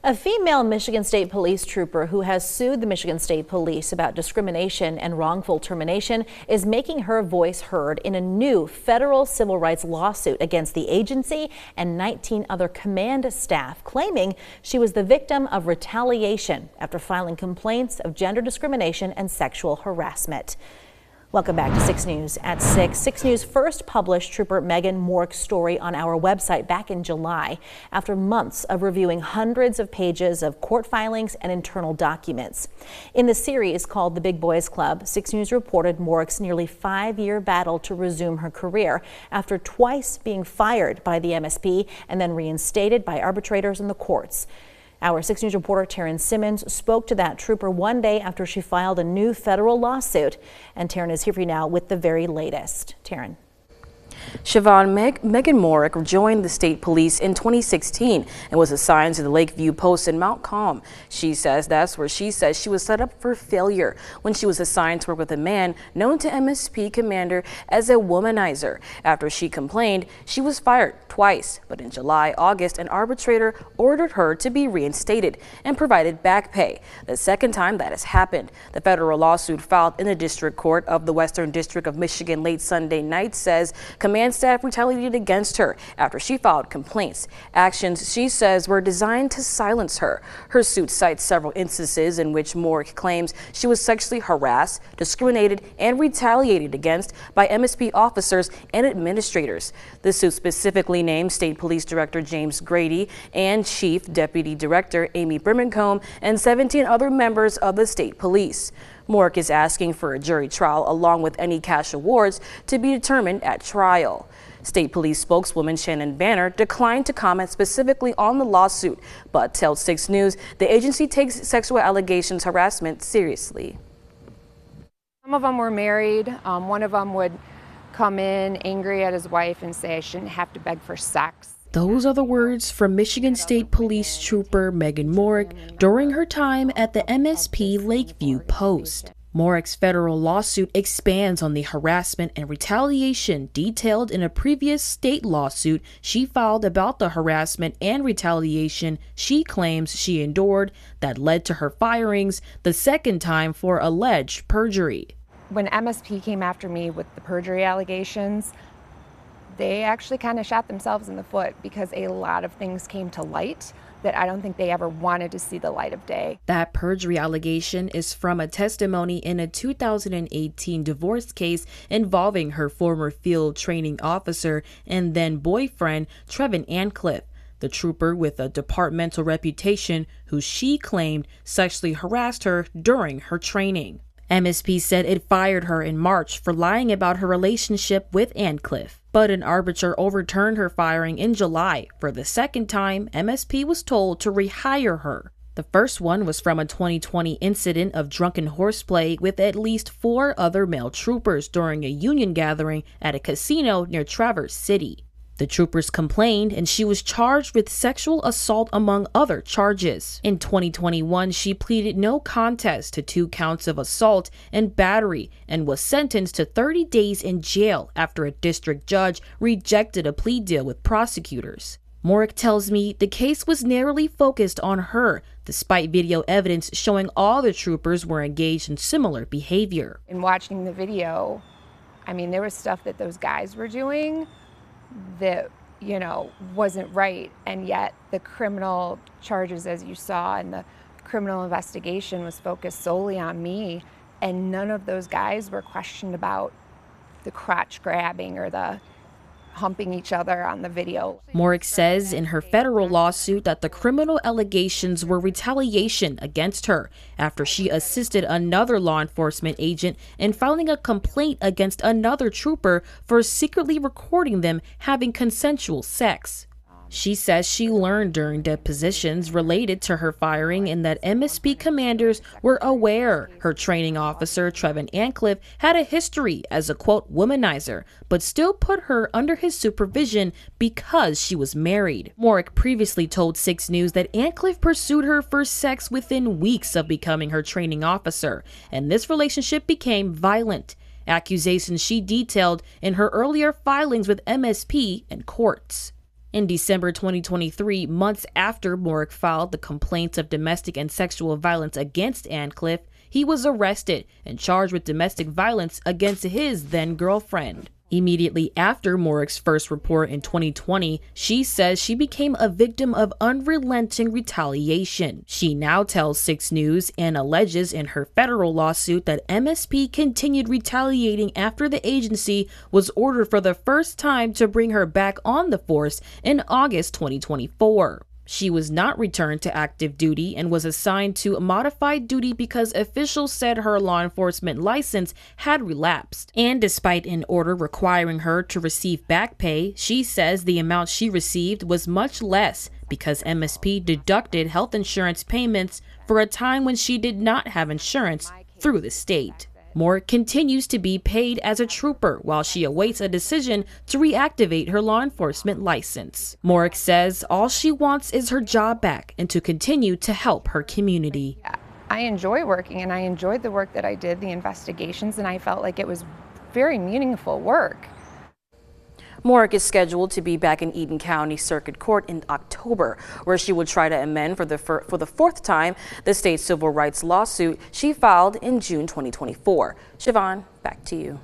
A female Michigan State Police trooper who has sued the Michigan State Police about discrimination and wrongful termination is making her voice heard in a new federal civil rights lawsuit against the agency and 19 other command staff, claiming she was the victim of retaliation after filing complaints of gender discrimination and sexual harassment. Welcome back to 6 News at 6. 6 News first published Trooper Megan Mork's story on our website back in July after months of reviewing hundreds of pages of court filings and internal documents. In the series called The Big Boys Club, 6 News reported Mork's nearly 5-year battle to resume her career after twice being fired by the MSP and then reinstated by arbitrators in the courts. Our 6 News reporter Taryn Simmons spoke to that trooper one day after she filed a new federal lawsuit. And Taryn is here for you now with the very latest. Taryn. Siobhan, Megan Mork joined the state police in 2016 and was assigned to the Lakeview Post in Mount Calm. She says that's where she says she was set up for failure when she was assigned to work with a man known to MSP commander as a womanizer. After she complained, she was fired twice, but in July, August, an arbitrator ordered her to be reinstated and provided back pay. The second time that has happened. The federal lawsuit filed in the District Court of the Western District of Michigan late Sunday night says command staff retaliated against her after she filed complaints. Actions, she says, were designed to silence her. Her suit cites several instances in which Mork claims she was sexually harassed, discriminated, and retaliated against by MSP officers and administrators. The suit specifically names State Police Director James Grady and Chief Deputy Director Amy Brimacombe and 17 other members of the state police. Mork is asking for a jury trial along with any cash awards to be determined at trial. State Police spokeswoman Shannon Banner declined to comment specifically on the lawsuit, but tells 6 News the agency takes sexual allegations harassment seriously. Some of them were married. One of them would come in angry at his wife and say, I shouldn't have to beg for sex. Those are the words from Michigan State Police Trooper Megan Mork during her time at the MSP Lakeview Post. Mork's federal lawsuit expands on the harassment and retaliation detailed in a previous state lawsuit she filed about the harassment and retaliation she claims she endured that led to her firings the second time for alleged perjury. When MSP came after me with the perjury allegations, they actually kind of shot themselves in the foot because a lot of things came to light that I don't think they ever wanted to see the light of day. That perjury allegation is from a testimony in a 2018 divorce case involving her former field training officer and then boyfriend, Trevin Ancliffe, the trooper with a departmental reputation who she claimed sexually harassed her during her training. MSP said it fired her in March for lying about her relationship with Ancliffe, but an arbiter overturned her firing in July. For the second time, MSP was told to rehire her. The first one was from a 2020 incident of drunken horseplay with at least 4 other male troopers during a union gathering at a casino near Traverse City. The troopers complained and she was charged with sexual assault among other charges. In 2021, she pleaded no contest to 2 counts of assault and battery and was sentenced to 30 days in jail after a district judge rejected a plea deal with prosecutors. Mork tells me the case was narrowly focused on her, despite video evidence showing all the troopers were engaged in similar behavior. In watching the video, I mean, there was stuff that those guys were doing that, wasn't right. And yet the criminal charges, as you saw, and the criminal investigation was focused solely on me. And none of those guys were questioned about the crotch grabbing or the humping each other on the video. Mork says in her federal lawsuit that the criminal allegations were retaliation against her after she assisted another law enforcement agent in filing a complaint against another trooper for secretly recording them having consensual sex. She says she learned during depositions related to her firing and that MSP commanders were aware her training officer, Trevin Ancliffe, had a history as a, quote, womanizer, but still put her under his supervision because she was married. Mork previously told 6 News that Ancliffe pursued her for sex within weeks of becoming her training officer, and this relationship became violent. Accusations she detailed in her earlier filings with MSP and courts. In December 2023, months after Morrick filed the complaints of domestic and sexual violence against Ancliffe, he was arrested and charged with domestic violence against his then-girlfriend. Immediately after Morrick's first report in 2020, she says she became a victim of unrelenting retaliation. She now tells 6 News and alleges in her federal lawsuit that MSP continued retaliating after the agency was ordered for the first time to bring her back on the force in August 2024. She was not returned to active duty and was assigned to modified duty because officials said her law enforcement license had relapsed. And despite an order requiring her to receive back pay, she says the amount she received was much less because MSP deducted health insurance payments for a time when she did not have insurance through the state. Morrick continues to be paid as a trooper while she awaits a decision to reactivate her law enforcement license. Morrick says all she wants is her job back and to continue to help her community. I enjoy working, and I enjoyed the work that I did, the investigations, and I felt like it was very meaningful work. Morrick is scheduled to be back in Eaton County Circuit Court in October, where she will try to amend for the 4th time the state civil rights lawsuit she filed in June 2024. Siobhan, back to you.